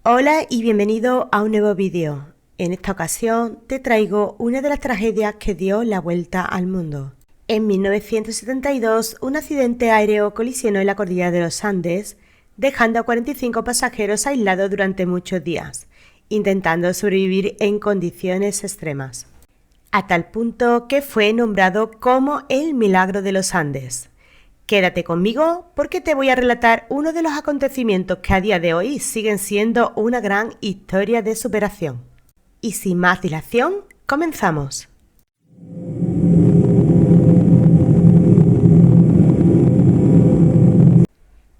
Hola y bienvenido a un nuevo vídeo. En esta ocasión te traigo una de las tragedias que dio la vuelta al mundo. En 1972, un accidente aéreo colisionó en la cordillera de los Andes, dejando a 45 pasajeros aislados durante muchos días, intentando sobrevivir en condiciones extremas, a tal punto que fue nombrado como el Milagro de los Andes. Quédate conmigo porque te voy a relatar uno de los acontecimientos que a día de hoy siguen siendo una gran historia de superación. Y sin más dilación, comenzamos.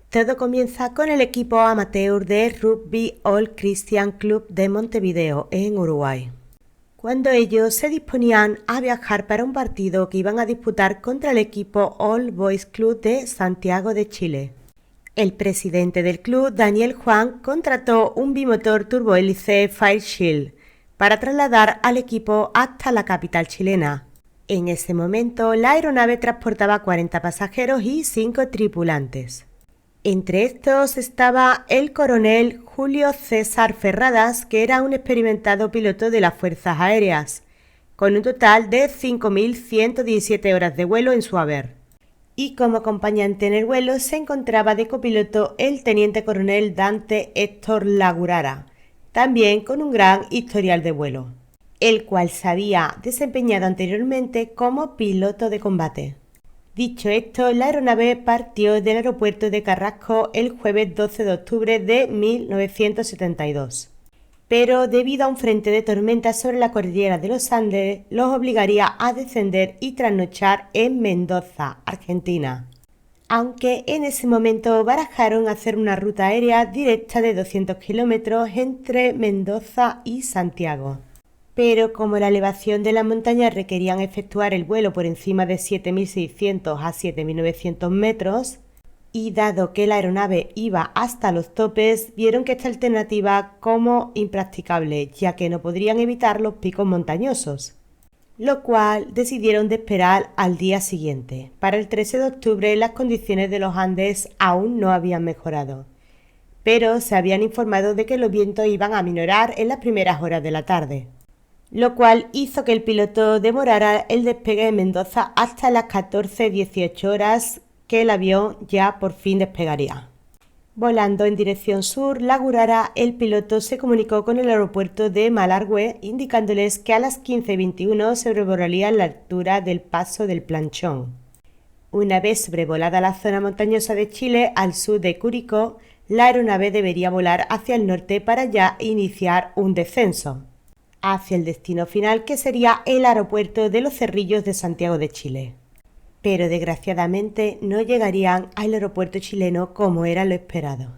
Todo comienza con el equipo amateur de Rugby All Christian Club de Montevideo, en Uruguay, cuando ellos se disponían a viajar para un partido que iban a disputar contra el equipo All Boys Club de Santiago de Chile. El presidente del club, Daniel Juan, contrató un bimotor turbohélice Fairchild para trasladar al equipo hasta la capital chilena. En ese momento, la aeronave transportaba 40 pasajeros y 5 tripulantes. Entre estos estaba el coronel Julio César Ferradas, que era un experimentado piloto de las Fuerzas Aéreas, con un total de 5.117 horas de vuelo en su haber. Y como acompañante en el vuelo se encontraba de copiloto el teniente coronel Dante Héctor Lagurara, también con un gran historial de vuelo, el cual se había desempeñado anteriormente como piloto de combate. Dicho esto, la aeronave partió del aeropuerto de Carrasco el jueves 12 de octubre de 1972. Pero debido a un frente de tormenta sobre la cordillera de los Andes, los obligaría a descender y trasnochar en Mendoza, Argentina. Aunque en ese momento barajaron hacer una ruta aérea directa de 200 kilómetros entre Mendoza y Santiago. Pero como la elevación de la montaña requerían efectuar el vuelo por encima de 7.600 a 7.900 metros, y dado que la aeronave iba hasta los topes, vieron que esta alternativa como impracticable, ya que no podrían evitar los picos montañosos, lo cual decidieron de esperar al día siguiente. Para el 13 de octubre las condiciones de los Andes aún no habían mejorado, pero se habían informado de que los vientos iban a aminorar en las primeras horas de la tarde, lo cual hizo que el piloto demorara el despegue de Mendoza hasta las 14:18 horas, que el avión ya por fin despegaría. Volando en dirección sur, Lagurara, el piloto se comunicó con el aeropuerto de Malargüe, indicándoles que a las 15:21 sobrevolaría la altura del Paso del Planchón. Una vez sobrevolada la zona montañosa de Chile, al sur de Curicó, la aeronave debería volar hacia el norte para ya iniciar un descenso hacia el destino final, que sería el aeropuerto de Los Cerrillos de Santiago de Chile. Pero desgraciadamente no llegarían al aeropuerto chileno como era lo esperado.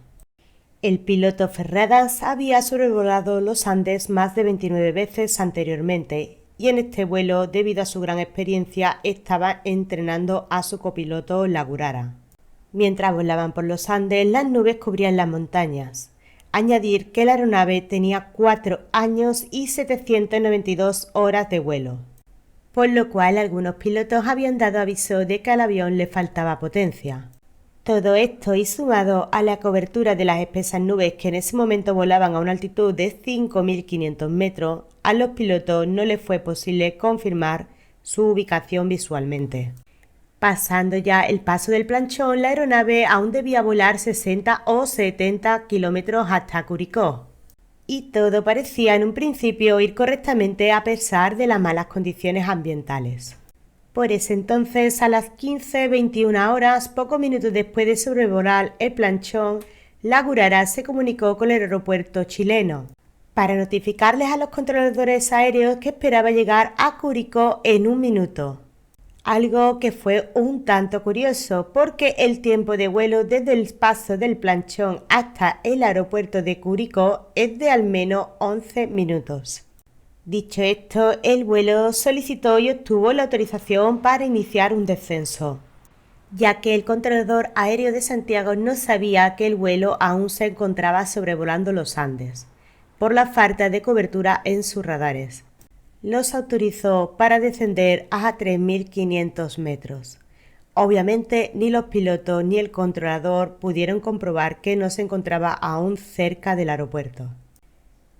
El piloto Ferradas había sobrevolado los Andes más de 29 veces anteriormente y en este vuelo, debido a su gran experiencia, estaba entrenando a su copiloto Lagurara. Mientras volaban por los Andes, las nubes cubrían las montañas. Añadir que la aeronave tenía 4 años y 792 horas de vuelo, por lo cual algunos pilotos habían dado aviso de que al avión le faltaba potencia. Todo esto, y sumado a la cobertura de las espesas nubes que en ese momento volaban a una altitud de 5.500 metros, a los pilotos no les fue posible confirmar su ubicación visualmente. Pasando ya el Paso del Planchón, la aeronave aún debía volar 60 o 70 kilómetros hasta Curicó. Y todo parecía en un principio ir correctamente a pesar de las malas condiciones ambientales. Por ese entonces, a las 15:21 horas, pocos minutos después de sobrevolar el Planchón, Lagurara se comunicó con el aeropuerto chileno para notificarles a los controladores aéreos que esperaba llegar a Curicó en un minuto. Algo que fue un tanto curioso, porque el tiempo de vuelo desde el Paso del Planchón hasta el aeropuerto de Curicó es de al menos 11 minutos. Dicho esto, el vuelo solicitó y obtuvo la autorización para iniciar un descenso, ya que el controlador aéreo de Santiago no sabía que el vuelo aún se encontraba sobrevolando los Andes, por la falta de cobertura en sus radares. Los autorizó para descender a 3.500 metros, Obviamente, ni los pilotos ni el controlador pudieron comprobar que no se encontraba aún cerca del aeropuerto,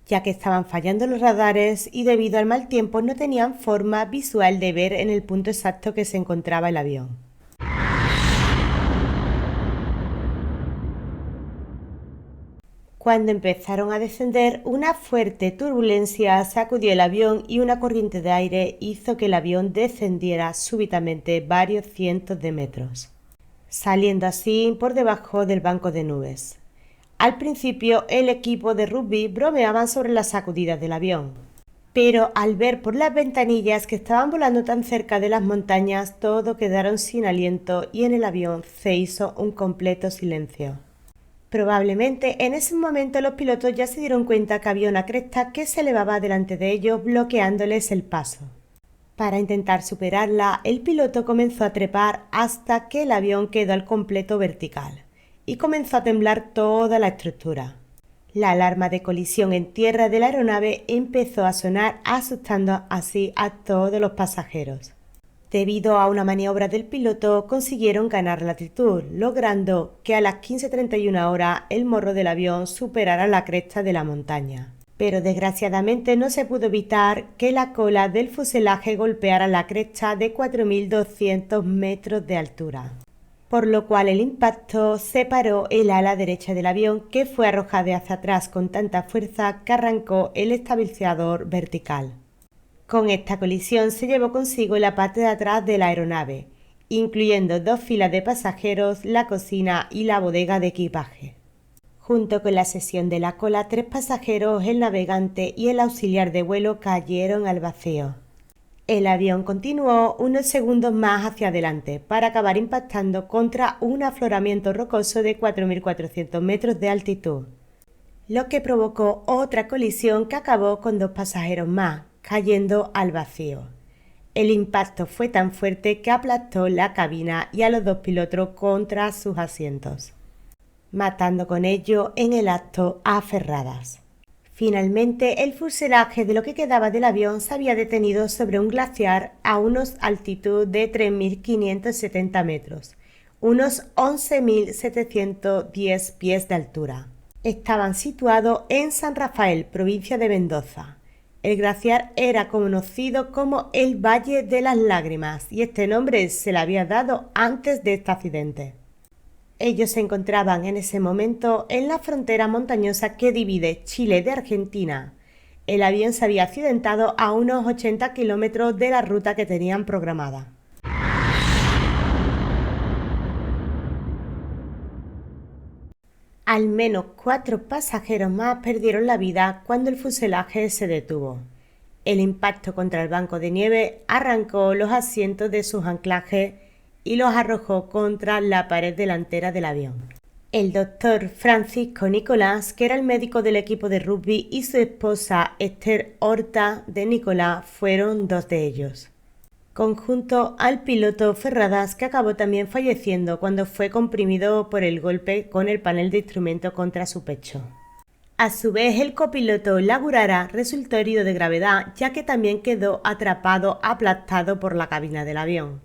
ya que estaban fallando los radares y debido al mal tiempo no tenían forma visual de ver en el punto exacto que se encontraba el avión. Cuando empezaron a descender, una fuerte turbulencia sacudió el avión y una corriente de aire hizo que el avión descendiera súbitamente varios cientos de metros, saliendo así por debajo del banco de nubes. Al principio, el equipo de rugby bromeaba sobre las sacudidas del avión, pero al ver por las ventanillas que estaban volando tan cerca de las montañas, todos quedaron sin aliento y en el avión se hizo un completo silencio. Probablemente en ese momento los pilotos ya se dieron cuenta que había una cresta que se elevaba delante de ellos bloqueándoles el paso. Para intentar superarla, el piloto comenzó a trepar hasta que el avión quedó al completo vertical y comenzó a temblar toda la estructura. La alarma de colisión en tierra de la aeronave empezó a sonar, asustando así a todos los pasajeros. Debido a una maniobra del piloto, consiguieron ganar la altitud, logrando que a las 15:31 horas el morro del avión superara la cresta de la montaña. Pero desgraciadamente no se pudo evitar que la cola del fuselaje golpeara la cresta de 4.200 metros de altura, por lo cual el impacto separó el ala derecha del avión, que fue arrojada hacia atrás con tanta fuerza que arrancó el estabilizador vertical. Con esta colisión se llevó consigo la parte de atrás de la aeronave, incluyendo 2 filas de pasajeros, la cocina y la bodega de equipaje. Junto con la sección de la cola, 3 pasajeros, el navegante y el auxiliar de vuelo cayeron al vacío. El avión continuó unos segundos más hacia adelante para acabar impactando contra un afloramiento rocoso de 4.400 metros de altitud, lo que provocó otra colisión que acabó con 2 pasajeros más, cayendo al vacío. El impacto fue tan fuerte que aplastó la cabina y a los 2 pilotos contra sus asientos, matando con ello en el acto a Ferradas. Finalmente, el fuselaje de lo que quedaba del avión se había detenido sobre un glaciar a unos altitud de 3.570 metros, unos 11.710 pies de altura. Estaban situados en San Rafael, provincia de Mendoza. El glaciar era conocido como el Valle de las Lágrimas y este nombre se le había dado antes de este accidente. Ellos se encontraban en ese momento en la frontera montañosa que divide Chile de Argentina. El avión se había accidentado a unos 80 kilómetros de la ruta que tenían programada. Al menos 4 pasajeros más perdieron la vida cuando el fuselaje se detuvo. El impacto contra el banco de nieve arrancó los asientos de sus anclajes y los arrojó contra la pared delantera del avión. El doctor Francisco Nicolás, que era el médico del equipo de rugby, y su esposa Esther Horta de Nicolás fueron 2 de ellos, conjunto al piloto Ferradas, que acabó también falleciendo cuando fue comprimido por el golpe con el panel de instrumento contra su pecho. A su vez, el copiloto Lagurara resultó herido de gravedad, ya que también quedó atrapado, aplastado por la cabina del avión,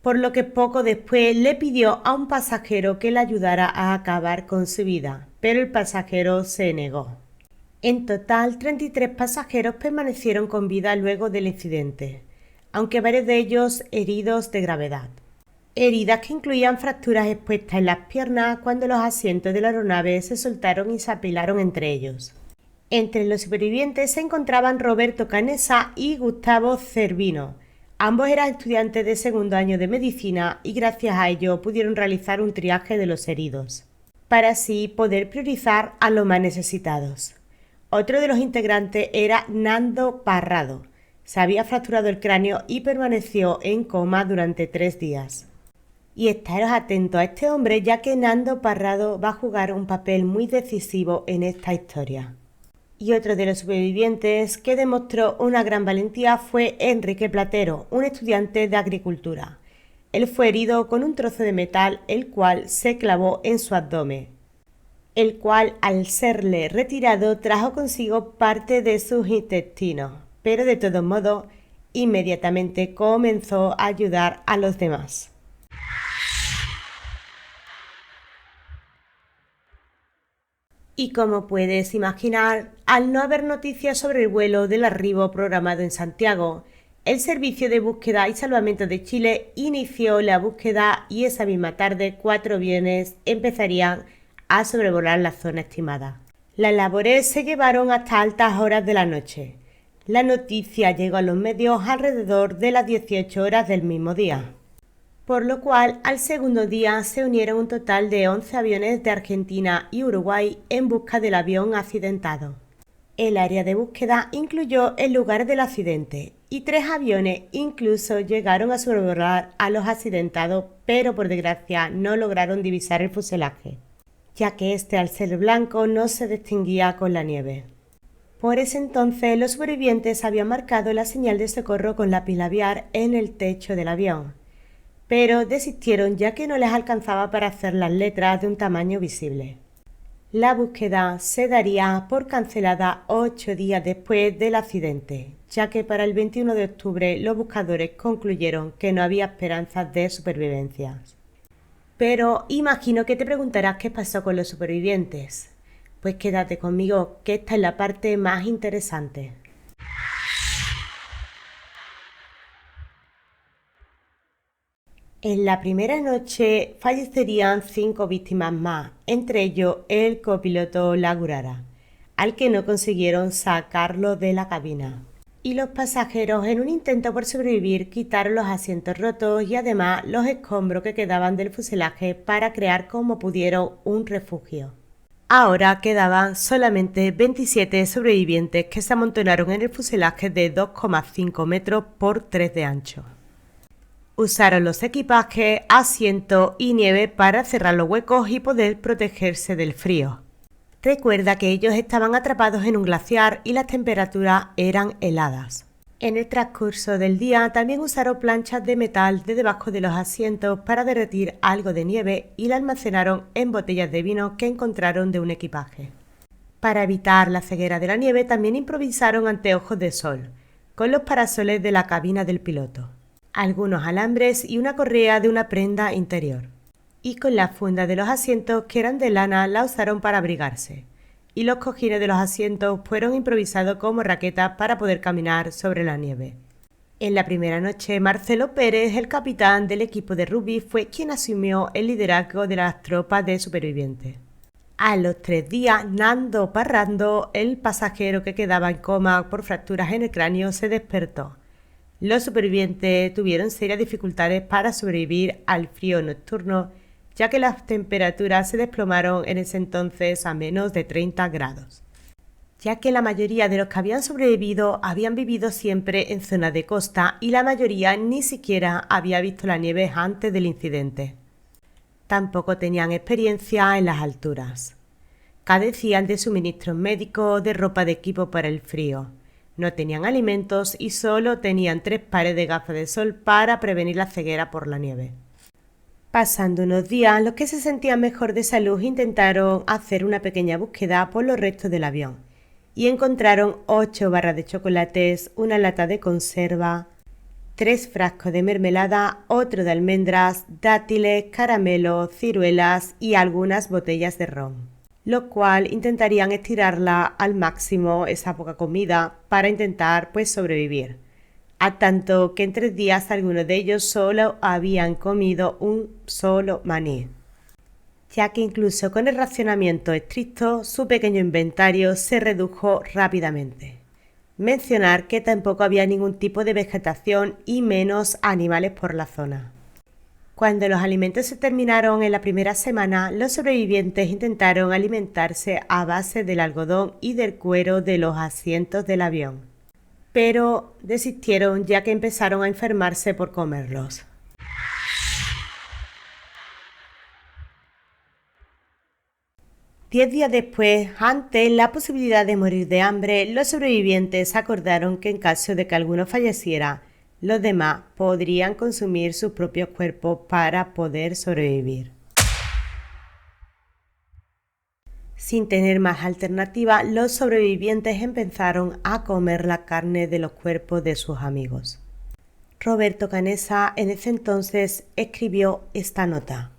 por lo que poco después le pidió a un pasajero que le ayudara a acabar con su vida, pero el pasajero se negó. En total, 33 pasajeros permanecieron con vida luego del incidente, aunque varios de ellos heridos de gravedad. Heridas que incluían fracturas expuestas en las piernas cuando los asientos de la aeronave se soltaron y se apilaron entre ellos. Entre los supervivientes se encontraban Roberto Canessa y Gustavo Cervino. Ambos eran estudiantes de segundo año de medicina y gracias a ello pudieron realizar un triaje de los heridos, para así poder priorizar a los más necesitados. Otro de los integrantes era Nando Parrado. Se había fracturado el cráneo y permaneció en coma durante 3 días. Y estaros atentos a este hombre, ya que Nando Parrado va a jugar un papel muy decisivo en esta historia. Y otro de los supervivientes que demostró una gran valentía fue Enrique Platero, un estudiante de agricultura. Él fue herido con un trozo de metal, el cual se clavó en su abdomen, el cual al serle retirado trajo consigo parte de sus intestinos, pero de todos modos inmediatamente comenzó a ayudar a los demás. Y como puedes imaginar, al no haber noticias sobre el vuelo del arribo programado en Santiago, el Servicio de Búsqueda y Salvamento de Chile inició la búsqueda y esa misma tarde 4 aviones empezarían a sobrevolar la zona estimada. Las labores se llevaron hasta altas horas de la noche. La noticia llegó a los medios alrededor de las 18 horas del mismo día, por lo cual al segundo día se unieron un total de 11 aviones de Argentina y Uruguay en busca del avión accidentado. El área de búsqueda incluyó el lugar del accidente y 3 aviones incluso llegaron a sobrevolar a los accidentados, pero por desgracia no lograron divisar el fuselaje, ya que este al ser blanco no se distinguía con la nieve. Por ese entonces los supervivientes habían marcado la señal de socorro con lápiz labial en el techo del avión, pero desistieron ya que no les alcanzaba para hacer las letras de un tamaño visible. La búsqueda se daría por cancelada 8 días después del accidente, ya que para el 21 de octubre los buscadores concluyeron que no había esperanzas de supervivencia. Pero imagino que te preguntarás qué pasó con los supervivientes. Pues quédate conmigo, que esta es la parte más interesante. En la primera noche fallecerían 5 víctimas más, entre ellos el copiloto Lagurara, al que no consiguieron sacarlo de la cabina. Y los pasajeros, en un intento por sobrevivir, quitaron los asientos rotos y además los escombros que quedaban del fuselaje para crear como pudieron un refugio. Ahora quedaban solamente 27 sobrevivientes que se amontonaron en el fuselaje de 2,5 metros por 3 de ancho. Usaron los equipajes, asientos y nieve para cerrar los huecos y poder protegerse del frío. Recuerda que ellos estaban atrapados en un glaciar y las temperaturas eran heladas. En el transcurso del día también usaron planchas de metal de debajo de los asientos para derretir algo de nieve y la almacenaron en botellas de vino que encontraron de un equipaje. Para evitar la ceguera de la nieve también improvisaron anteojos de sol, con los parasoles de la cabina del piloto, algunos alambres y una correa de una prenda interior. Y con las fundas de los asientos, que eran de lana, la usaron para abrigarse. Y los cojines de los asientos fueron improvisados como raquetas para poder caminar sobre la nieve. En la primera noche, Marcelo Pérez, el capitán del equipo de rugby, fue quien asumió el liderazgo de las tropas de supervivientes. A los 3 días, Nando Parrando, el pasajero que quedaba en coma por fracturas en el cráneo, se despertó. Los supervivientes tuvieron serias dificultades para sobrevivir al frío nocturno, ya que las temperaturas se desplomaron en ese entonces a menos de 30 grados. Ya que la mayoría de los que habían sobrevivido habían vivido siempre en zonas de costa y la mayoría ni siquiera había visto la nieve antes del incidente. Tampoco tenían experiencia en las alturas. Carecían de suministros médicos, de ropa de equipo para el frío. No tenían alimentos y solo tenían 3 pares de gafas de sol para prevenir la ceguera por la nieve. Pasando unos días, los que se sentían mejor de salud intentaron hacer una pequeña búsqueda por los restos del avión y encontraron 8 barras de chocolates, una lata de conserva, 3 frascos de mermelada, otro de almendras, dátiles, caramelos, ciruelas y algunas botellas de ron, lo cual intentarían estirarla al máximo esa poca comida para intentar sobrevivir. A tanto que en 3 días algunos de ellos solo habían comido un solo maní, ya que incluso con el racionamiento estricto su pequeño inventario se redujo rápidamente. Mencionar que tampoco había ningún tipo de vegetación y menos animales por la zona. Cuando los alimentos se terminaron en la primera semana, los sobrevivientes intentaron alimentarse a base del algodón y del cuero de los asientos del avión, pero desistieron ya que empezaron a enfermarse por comerlos. Diez días después, ante la posibilidad de morir de hambre, los sobrevivientes acordaron que en caso de que alguno falleciera, los demás podrían consumir sus propios cuerpos para poder sobrevivir. Sin tener más alternativa, los sobrevivientes empezaron a comer la carne de los cuerpos de sus amigos. Roberto Canessa en ese entonces escribió esta nota.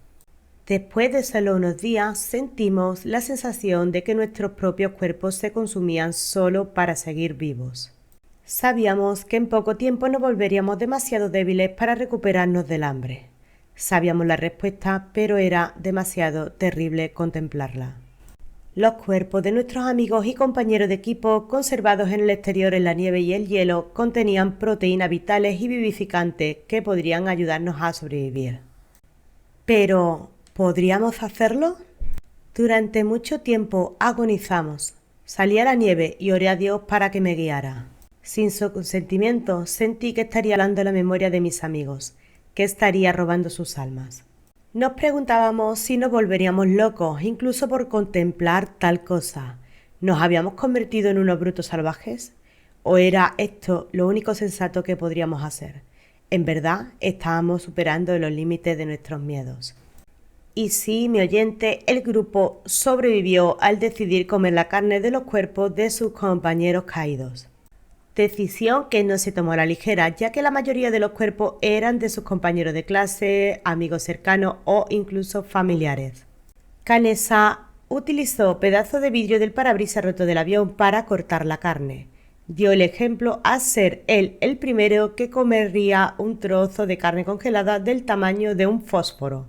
Después de solo unos días sentimos la sensación de que nuestros propios cuerpos se consumían solo para seguir vivos. Sabíamos que en poco tiempo nos volveríamos demasiado débiles para recuperarnos del hambre. Sabíamos la respuesta, pero era demasiado terrible contemplarla. Los cuerpos de nuestros amigos y compañeros de equipo conservados en el exterior en la nieve y el hielo contenían proteínas vitales y vivificantes que podrían ayudarnos a sobrevivir. Pero, ¿podríamos hacerlo? Durante mucho tiempo agonizamos. Salí a la nieve y oré a Dios para que me guiara. Sin su consentimiento sentí que estaría hablando la memoria de mis amigos, que estaría robando sus almas. Nos preguntábamos si nos volveríamos locos, incluso por contemplar tal cosa. ¿Nos habíamos convertido en unos brutos salvajes? ¿O era esto lo único sensato que podríamos hacer? En verdad, estábamos superando los límites de nuestros miedos. Y sí, mi oyente, el grupo sobrevivió al decidir comer la carne de los cuerpos de sus compañeros caídos. Decisión que no se tomó a la ligera, ya que la mayoría de los cuerpos eran de sus compañeros de clase, amigos cercanos o incluso familiares. Canessa utilizó pedazos de vidrio del parabrisas roto del avión para cortar la carne. Dio el ejemplo a ser él el primero que comería un trozo de carne congelada del tamaño de un fósforo.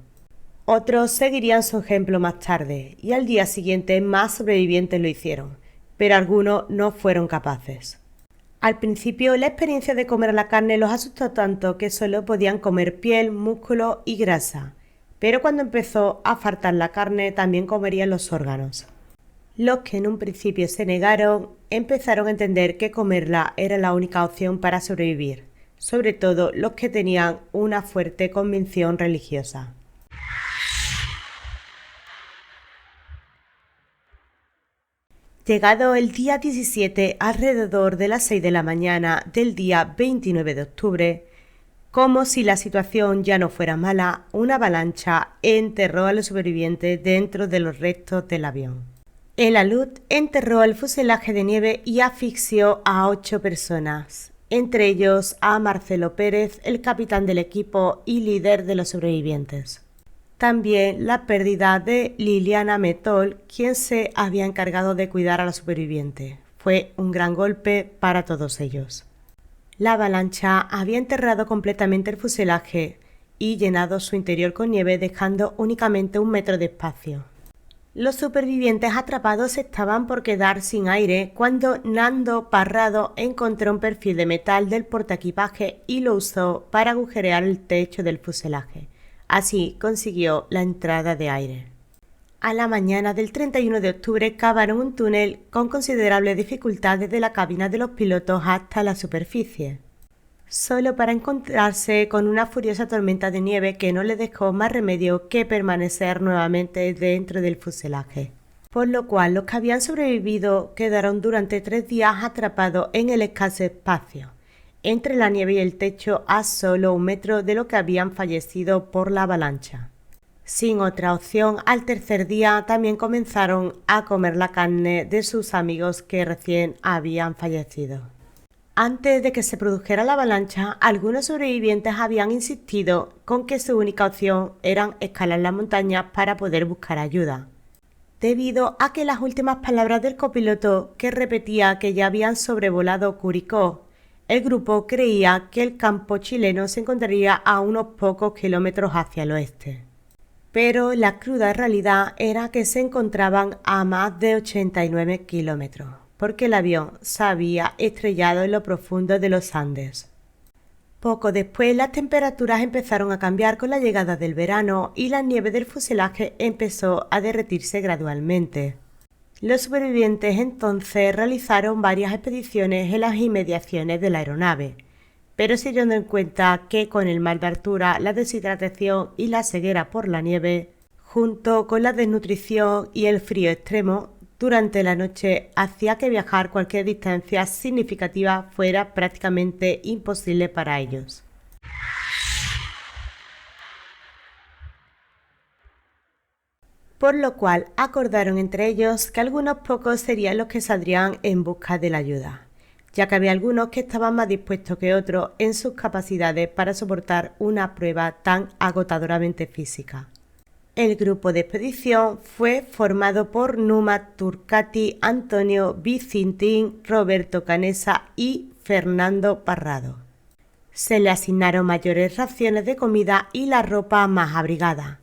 Otros seguirían su ejemplo más tarde, y al día siguiente más sobrevivientes lo hicieron, pero algunos no fueron capaces. Al principio, la experiencia de comer la carne los asustó tanto que solo podían comer piel, músculo y grasa, pero cuando empezó a faltar la carne también comerían los órganos. Los que en un principio se negaron empezaron a entender que comerla era la única opción para sobrevivir, sobre todo los que tenían una fuerte convicción religiosa. Llegado el día 17, alrededor de las 6 de la mañana del día 29 de octubre, como si la situación ya no fuera mala, una avalancha enterró a los supervivientes dentro de los restos del avión. El alud enterró el fuselaje de nieve y asfixió a 8 personas, entre ellos a Marcelo Pérez, el capitán del equipo y líder de los sobrevivientes. También la pérdida de Liliana Metol, quien se había encargado de cuidar a la superviviente. Fue un gran golpe para todos ellos. La avalancha había enterrado completamente el fuselaje y llenado su interior con nieve, dejando únicamente 1 metro de espacio. Los supervivientes atrapados estaban por quedar sin aire cuando Nando Parrado encontró un perfil de metal del portaequipaje y lo usó para agujerear el techo del fuselaje. Así consiguió la entrada de aire. A la mañana del 31 de octubre cavaron un túnel con considerable dificultad desde la cabina de los pilotos hasta la superficie, solo para encontrarse con una furiosa tormenta de nieve que no les dejó más remedio que permanecer nuevamente dentro del fuselaje, por lo cual los que habían sobrevivido quedaron durante 3 días atrapados en el escaso espacio entre la nieve y el techo a solo 1 metro de lo que habían fallecido por la avalancha. Sin otra opción, al tercer día también comenzaron a comer la carne de sus amigos que recién habían fallecido. Antes de que se produjera la avalancha, algunos sobrevivientes habían insistido con que su única opción era escalar las montañas para poder buscar ayuda, debido a que las últimas palabras del copiloto, que repetía que ya habían sobrevolado Curicó, el grupo creía que el campo chileno se encontraría a unos pocos kilómetros hacia el oeste. Pero la cruda realidad era que se encontraban a más de 89 kilómetros, porque el avión se había estrellado en lo profundo de los Andes. Poco después las temperaturas empezaron a cambiar con la llegada del verano y la nieve del fuselaje empezó a derretirse gradualmente. Los supervivientes entonces realizaron varias expediciones en las inmediaciones de la aeronave, pero se dieron en cuenta que con el mal de altura, la deshidratación y la ceguera por la nieve, junto con la desnutrición y el frío extremo, durante la noche hacía que viajar cualquier distancia significativa fuera prácticamente imposible para ellos. Por lo cual acordaron entre ellos que algunos pocos serían los que saldrían en busca de la ayuda, ya que había algunos que estaban más dispuestos que otros en sus capacidades para soportar una prueba tan agotadoramente física. El grupo de expedición fue formado por Numa Turcati, Antonio Vicintín, Roberto Canessa y Fernando Parrado. Se le asignaron mayores raciones de comida y la ropa más abrigada.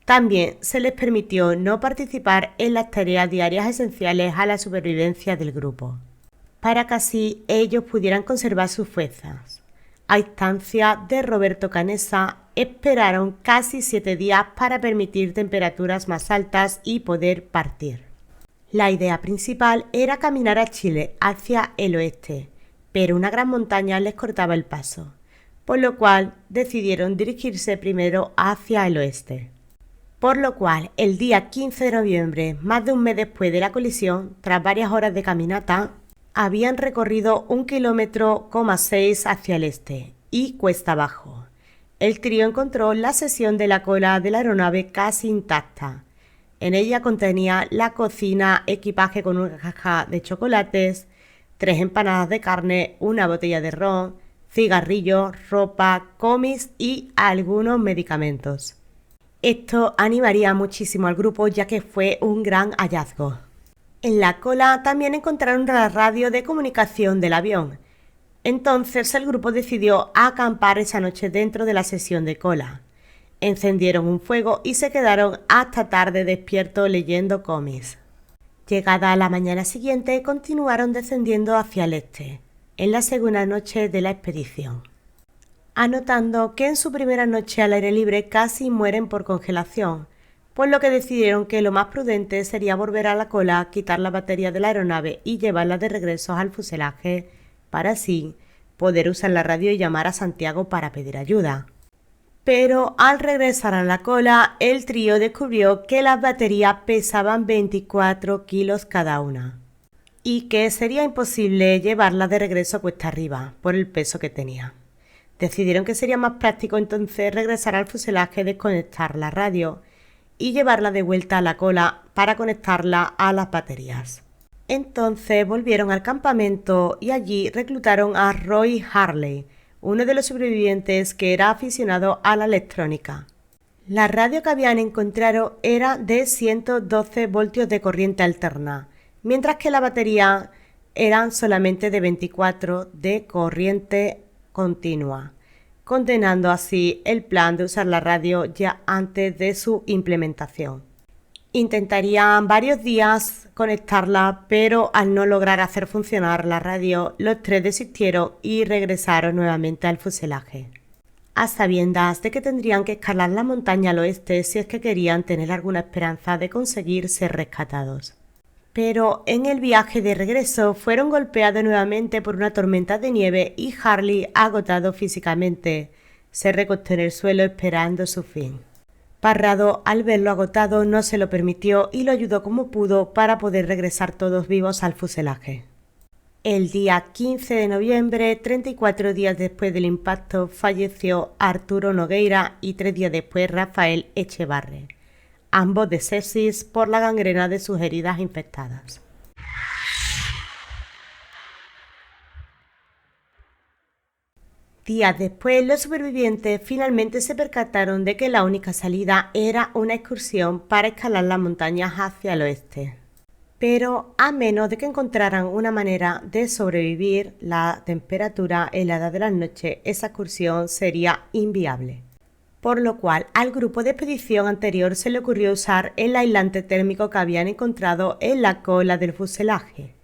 También se les permitió no participar en las tareas diarias esenciales a la supervivencia del grupo, para que así ellos pudieran conservar sus fuerzas. A instancia de Roberto Canessa, esperaron casi 7 días para permitir temperaturas más altas y poder partir. La idea principal era caminar a Chile hacia el oeste, pero una gran montaña les cortaba el paso, por lo cual decidieron dirigirse primero hacia el oeste. Por lo cual, el día 15 de noviembre, más de un mes después de la colisión, tras varias horas de caminata, habían recorrido 1,6 kilómetros hacia el este y cuesta abajo. El trío encontró la sección de la cola de la aeronave casi intacta. En ella contenía la cocina, equipaje con una caja de chocolates, 3 empanadas de carne, una botella de ron, cigarrillos, ropa, cómics y algunos medicamentos. Esto animaría muchísimo al grupo, ya que fue un gran hallazgo. En la cola también encontraron la radio de comunicación del avión. Entonces el grupo decidió acampar esa noche dentro de la sección de cola. Encendieron un fuego y se quedaron hasta tarde despiertos leyendo cómics. Llegada la mañana siguiente, continuaron descendiendo hacia el este, en la segunda noche de la expedición, anotando que en su primera noche al aire libre casi mueren por congelación, por lo que decidieron que lo más prudente sería volver a la cola, quitar la batería de la aeronave y llevarla de regreso al fuselaje, para así poder usar la radio y llamar a Santiago para pedir ayuda. Pero al regresar a la cola, el trío descubrió que las baterías pesaban 24 kilos cada una y que sería imposible llevarlas de regreso cuesta arriba por el peso que tenía. Decidieron que sería más práctico entonces regresar al fuselaje, desconectar la radio y llevarla de vuelta a la cola para conectarla a las baterías. Entonces volvieron al campamento y allí reclutaron a Roy Harley, uno de los sobrevivientes que era aficionado a la electrónica. La radio que habían encontrado era de 112 voltios de corriente alterna, mientras que la batería eran solamente de 24 de corriente continua, condenando así el plan de usar la radio ya antes de su implementación. Intentarían varios días conectarla, pero al no lograr hacer funcionar la radio, los 3 desistieron y regresaron nuevamente al fuselaje, a sabiendas de que tendrían que escalar la montaña al oeste si es que querían tener alguna esperanza de conseguir ser rescatados. Pero en el viaje de regreso fueron golpeados nuevamente por una tormenta de nieve y Harley, agotado físicamente, se recostó en el suelo esperando su fin. Parrado, al verlo agotado, no se lo permitió y lo ayudó como pudo para poder regresar todos vivos al fuselaje. El día 15 de noviembre, 34 días después del impacto, falleció Arturo Nogueira y 3 días después Rafael Echevarre, ambos de sepsis por la gangrena de sus heridas infectadas. Días después, los supervivientes finalmente se percataron de que la única salida era una excursión para escalar las montañas hacia el oeste. Pero a menos de que encontraran una manera de sobrevivir la temperatura helada de las noches, esa excursión sería inviable. Por lo cual, al grupo de expedición anterior se le ocurrió usar el aislante térmico que habían encontrado en la cola del fuselaje,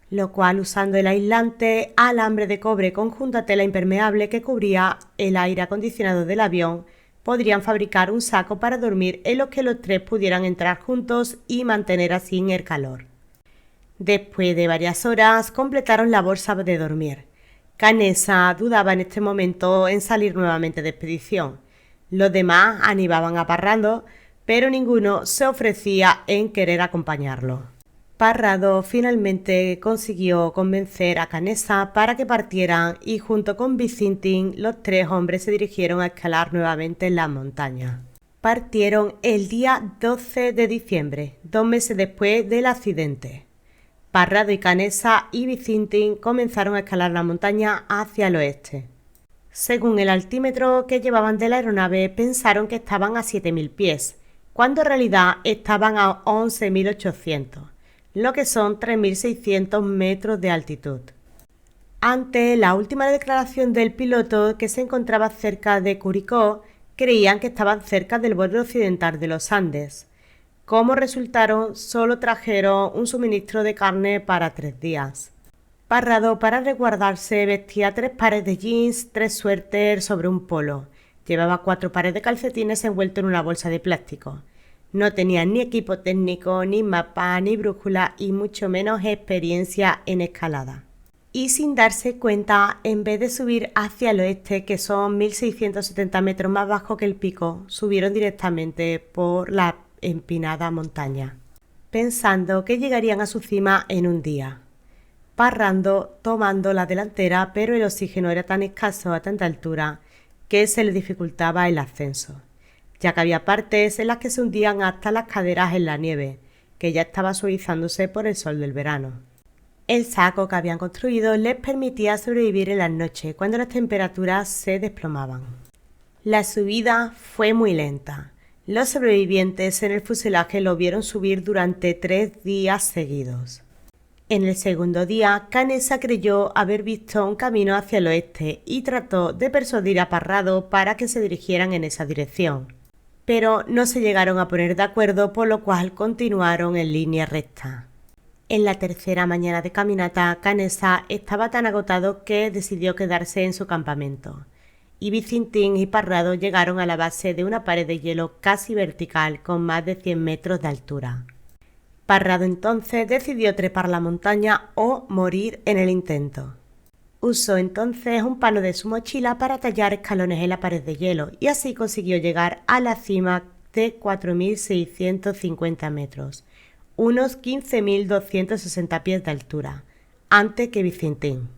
lo cual, usando el aislante, alambre de cobre con junta tela impermeable que cubría el aire acondicionado del avión, podrían fabricar un saco para dormir en los que los 3 pudieran entrar juntos y mantener así el calor. Después de varias horas, completaron la bolsa de dormir. Canessa dudaba en este momento en salir nuevamente de expedición. Los demás animaban a Parrado, pero ninguno se ofrecía en querer acompañarlo. Parrado finalmente consiguió convencer a Canessa para que partieran y junto con Vicintín los 3 hombres se dirigieron a escalar nuevamente las montañas. Partieron el día 12 de diciembre, 2 meses después del accidente. Parrado y Canessa y Vicintín comenzaron a escalar la montaña hacia el oeste. Según el altímetro que llevaban de la aeronave, pensaron que estaban a 7.000 pies, cuando en realidad estaban a 11.800, lo que son 3.600 metros de altitud. Ante la última declaración del piloto, que se encontraba cerca de Curicó, creían que estaban cerca del borde occidental de los Andes. Como resultaron, solo trajeron un suministro de carne para 3 días. Parrado, para resguardarse, vestía 3 pares de jeans, 3 suéteres sobre un polo. Llevaba 4 pares de calcetines envueltos en una bolsa de plástico. No tenía ni equipo técnico, ni mapa, ni brújula y mucho menos experiencia en escalada. Y sin darse cuenta, en vez de subir hacia el oeste, que son 1.670 metros más bajo que el pico, subieron directamente por la empinada montaña, pensando que llegarían a su cima en un día. Parrado tomando la delantera, pero el oxígeno era tan escaso a tanta altura que se le dificultaba el ascenso, ya que había partes en las que se hundían hasta las caderas en la nieve, que ya estaba suavizándose por el sol del verano. El saco que habían construido les permitía sobrevivir en las noches, cuando las temperaturas se desplomaban. La subida fue muy lenta. Los sobrevivientes en el fuselaje lo vieron subir durante 3 días seguidos. En el segundo día, Canessa creyó haber visto un camino hacia el oeste y trató de persuadir a Parrado para que se dirigieran en esa dirección. Pero no se llegaron a poner de acuerdo, por lo cual continuaron en línea recta. En la tercera mañana de caminata, Canessa estaba tan agotado que decidió quedarse en su campamento, y Vicintín y Parrado llegaron a la base de una pared de hielo casi vertical con más de 100 metros de altura. Parrado entonces decidió trepar la montaña o morir en el intento. Usó entonces un palo de su mochila para tallar escalones en la pared de hielo y así consiguió llegar a la cima de 4.650 metros, unos 15.260 pies de altura, antes que Vicintín.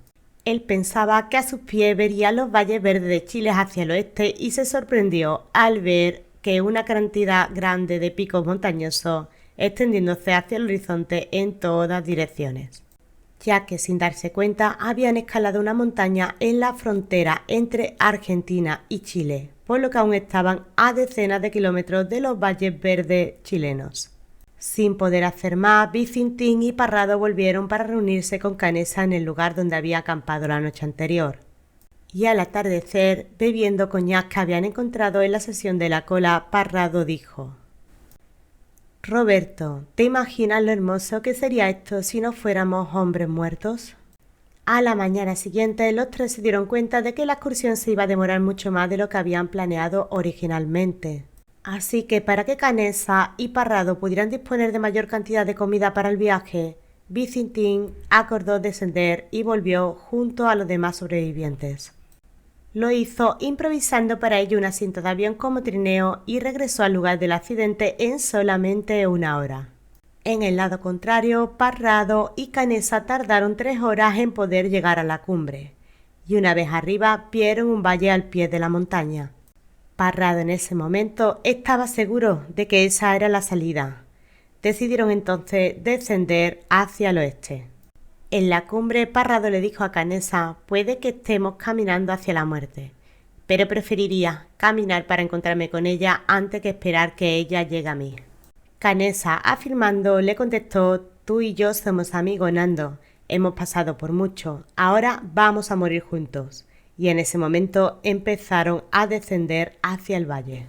Él pensaba que a sus pies vería los valles verdes de Chile hacia el oeste y se sorprendió al ver que una cantidad grande de picos montañosos extendiéndose hacia el horizonte en todas direcciones, ya que sin darse cuenta habían escalado una montaña en la frontera entre Argentina y Chile, por lo que aún estaban a decenas de kilómetros de los valles verdes chilenos. Sin poder hacer más, Vicintín y Parrado volvieron para reunirse con Canessa en el lugar donde había acampado la noche anterior. Y al atardecer, bebiendo coñac que habían encontrado en la sesión de la cola, Parrado dijo: «Roberto, ¿te imaginas lo hermoso que sería esto si no fuéramos hombres muertos?» A la mañana siguiente, los 3 se dieron cuenta de que la excursión se iba a demorar mucho más de lo que habían planeado originalmente. Así que para que Canessa y Parrado pudieran disponer de mayor cantidad de comida para el viaje, Vicintín acordó descender y volvió junto a los demás sobrevivientes. Lo hizo improvisando para ello un asiento de avión como trineo y regresó al lugar del accidente en solamente 1 hora. En el lado contrario, Parrado y Canessa tardaron 3 horas en poder llegar a la cumbre, y una vez arriba vieron un valle al pie de la montaña. Parrado en ese momento estaba seguro de que esa era la salida. Decidieron entonces descender hacia el oeste. En la cumbre, Parrado le dijo a Canessa: «Puede que estemos caminando hacia la muerte, pero preferiría caminar para encontrarme con ella antes que esperar que ella llegue a mí». Canessa, afirmando, le contestó: «Tú y yo somos amigos, Nando. Hemos pasado por mucho. Ahora vamos a morir juntos». Y en ese momento empezaron a descender hacia el valle.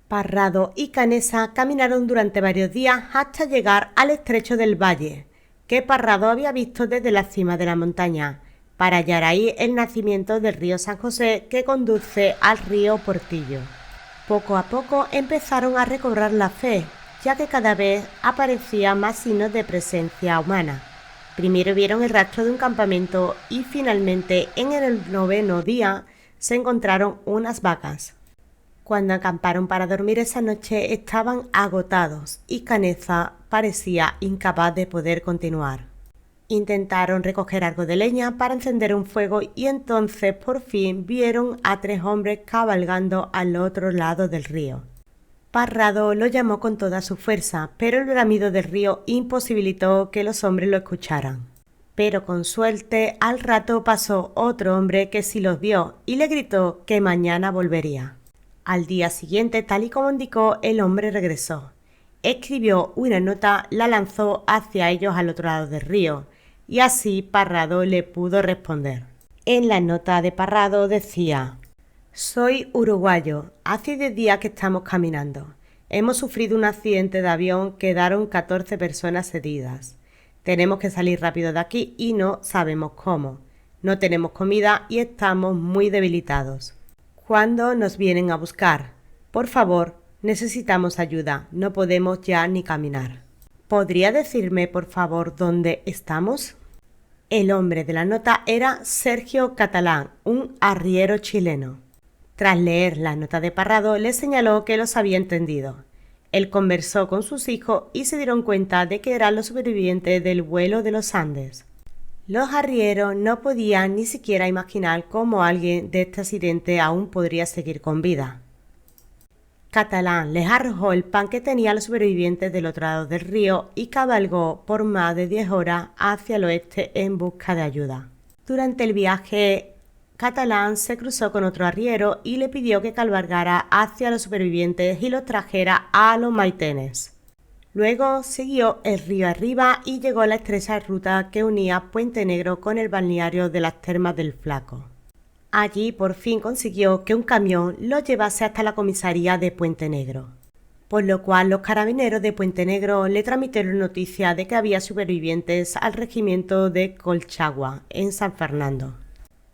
Parrado y Canessa caminaron durante varios días hasta llegar al estrecho del valle, que Parrado había visto desde la cima de la montaña, para hallar ahí el nacimiento del río San José que conduce al río Portillo. Poco a poco empezaron a recobrar la fe, ya que cada vez aparecían más signos de presencia humana. Primero vieron el rastro de un campamento y finalmente en el 9º día se encontraron unas vacas. Cuando acamparon para dormir esa noche estaban agotados y Canessa parecía incapaz de poder continuar. Intentaron recoger algo de leña para encender un fuego y entonces por fin vieron a 3 hombres cabalgando al otro lado del río. Parrado lo llamó con toda su fuerza, pero el bramido del río imposibilitó que los hombres lo escucharan. Pero con suerte al rato pasó otro hombre que sí los vio y le gritó que mañana volvería. Al día siguiente, tal y como indicó, el hombre regresó. Escribió una nota, la lanzó hacia ellos al otro lado del río, y así Parrado le pudo responder. En la nota de Parrado decía: «Soy uruguayo, hace 10 días que estamos caminando. Hemos sufrido un accidente de avión, quedaron 14 personas heridas. Tenemos que salir rápido de aquí y no sabemos cómo. No tenemos comida y estamos muy debilitados. ¿Cuándo nos vienen a buscar? Por favor, necesitamos ayuda, no podemos ya ni caminar. ¿Podría decirme, por favor, dónde estamos?» El hombre de la nota era Sergio Catalán, un arriero chileno. Tras leer la nota de Parrado, le señaló que los había entendido. Él conversó con sus hijos y se dieron cuenta de que eran los supervivientes del vuelo de los Andes. Los arrieros no podían ni siquiera imaginar cómo alguien de este accidente aún podría seguir con vida. Catalán les arrojó el pan que tenían los supervivientes del otro lado del río y cabalgó por más de 10 horas hacia el oeste en busca de ayuda. Durante el viaje, Catalán se cruzó con otro arriero y le pidió que cabalgara hacia los supervivientes y los trajera a los Maitenes. Luego siguió el río arriba y llegó a la estrecha ruta que unía Puente Negro con el balneario de las Termas del Flaco. Allí por fin consiguió que un camión lo llevase hasta la comisaría de Puente Negro, por lo cual los carabineros de Puente Negro le transmitieron noticia de que había supervivientes al regimiento de Colchagua, en San Fernando.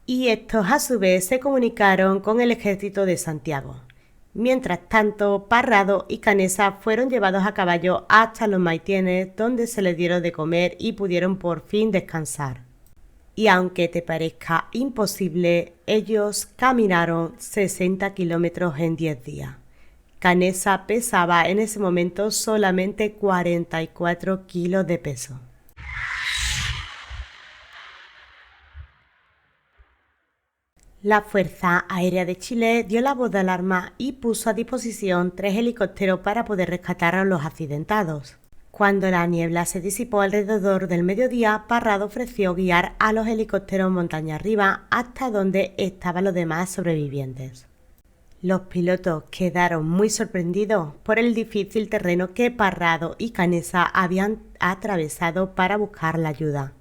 Y estos a su vez se comunicaron con el ejército de Santiago. Mientras tanto, Parrado y Canessa fueron llevados a caballo hasta los Maitenes, donde se les dieron de comer y pudieron por fin descansar. Y aunque te parezca imposible, ellos caminaron 60 kilómetros en 10 días. Canessa pesaba en ese momento solamente 44 kilos de peso. La Fuerza Aérea de Chile dio la voz de alarma y puso a disposición 3 helicópteros para poder rescatar a los accidentados. Cuando la niebla se disipó alrededor del mediodía, Parrado ofreció guiar a los helicópteros montaña arriba hasta donde estaban los demás sobrevivientes. Los pilotos quedaron muy sorprendidos por el difícil terreno que Parrado y Canessa habían atravesado para buscar la ayuda.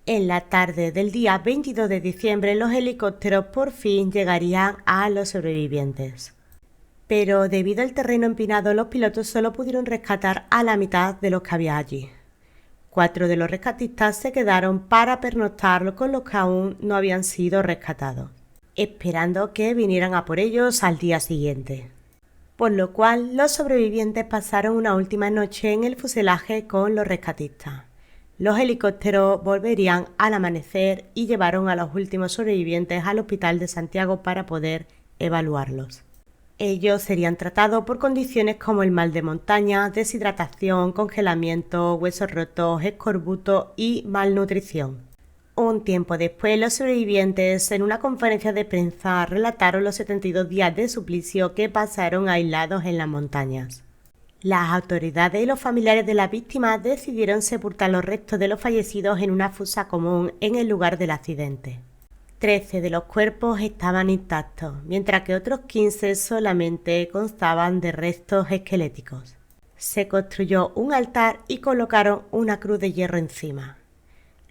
En la tarde del día 22 de diciembre, los helicópteros por fin llegarían a los sobrevivientes. Pero debido al terreno empinado, los pilotos solo pudieron rescatar a la mitad de los que había allí. 4 de los rescatistas se quedaron para pernoctar con los que aún no habían sido rescatados, esperando que vinieran a por ellos al día siguiente. Por lo cual, los sobrevivientes pasaron una última noche en el fuselaje con los rescatistas. Los helicópteros volverían al amanecer y llevaron a los últimos sobrevivientes al hospital de Santiago para poder evaluarlos. Ellos serían tratados por condiciones como el mal de montaña, deshidratación, congelamiento, huesos rotos, escorbuto y malnutrición. Un tiempo después, los sobrevivientes en una conferencia de prensa relataron los 72 días de suplicio que pasaron aislados en las montañas. Las autoridades y los familiares de las víctimas decidieron sepultar los restos de los fallecidos en una fosa común en el lugar del accidente. 13 de los cuerpos estaban intactos, mientras que otros 15 solamente constaban de restos esqueléticos. Se construyó un altar y colocaron una cruz de hierro encima.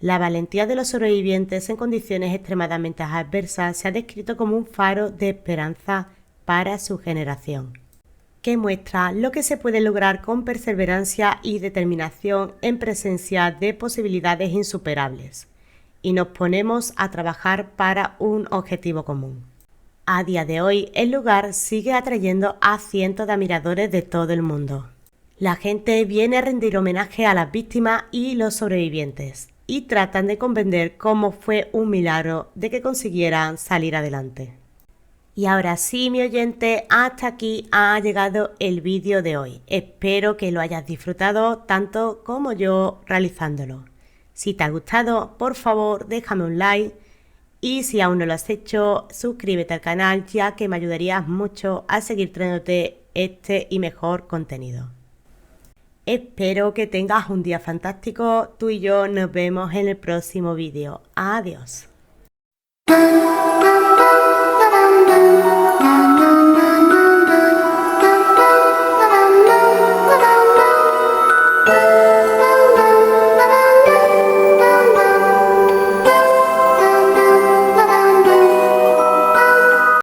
La valentía de los sobrevivientes en condiciones extremadamente adversas se ha descrito como un faro de esperanza para su generación, que muestra lo que se puede lograr con perseverancia y determinación en presencia de posibilidades insuperables, y nos ponemos a trabajar para un objetivo común. A día de hoy, el lugar sigue atrayendo a cientos de admiradores de todo el mundo. La gente viene a rendir homenaje a las víctimas y los sobrevivientes, y tratan de comprender cómo fue un milagro de que consiguieran salir adelante. Y ahora sí, mi oyente, hasta aquí ha llegado el vídeo de hoy. Espero que lo hayas disfrutado tanto como yo realizándolo. Si te ha gustado, por favor, déjame un like y si aún no lo has hecho, suscríbete al canal, ya que me ayudarías mucho a seguir trayéndote este y mejor contenido. Espero que tengas un día fantástico. Tú y yo nos vemos en el próximo vídeo. Adiós.